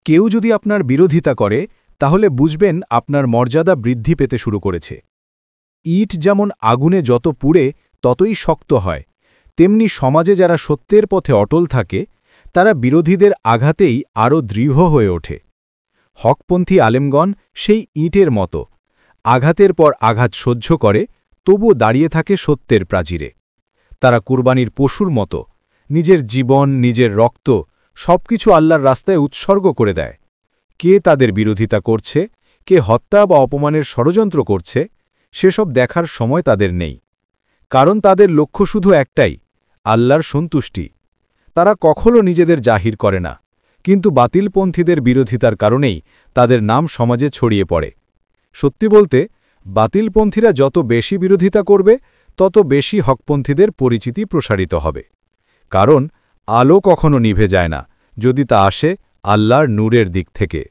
কেউ যদি আপনার বিরোধিতা করে তাহলে বুঝবেন আপনার মর্যাদা বৃদ্ধি পেতে শুরু করেছে। ইট যেমন আগুনে যত পুড়ে ততই শক্ত হয়, তেমনি সমাজে যারা সত্যের পথে অটল থাকে তারা বিরোধীদের আঘাতেই আরও দৃঢ় হয়ে ওঠে। হকপন্থী আলেমগণ সেই ইটের মতো, আঘাতের পর আঘাত সহ্য করে তবুও দাঁড়িয়ে থাকে সত্যের প্রাচীরে। তারা কুরবানির পশুর মতো, নিজের জীবন, নিজের রক্ত সবকিছু আল্লাহর রাস্তায় উৎসর্গ করে দেয়। কে তাদের বিরোধিতা করছে, কে হত্যা বা অপমানের ষড়যন্ত্র করছে, সেসব দেখার সময় তাদের নেই। কারণ তাদের লক্ষ্য শুধু একটাই, আল্লাহর সন্তুষ্টি। তারা কখনো নিজেদের জাহির করে না, কিন্তু বাতিলপন্থীদের বিরোধিতার কারণেই তাদের নাম সমাজে ছড়িয়ে পড়ে। সত্যি বলতে, বাতিলপন্থীরা যত বেশি বিরোধিতা করবে তত বেশি হকপন্থীদের পরিচিতি প্রসারিত হবে। কারণ আলো কখনো নিভে যায় না, যদি তা আসে আল্লাহর নূরের দিক থেকে।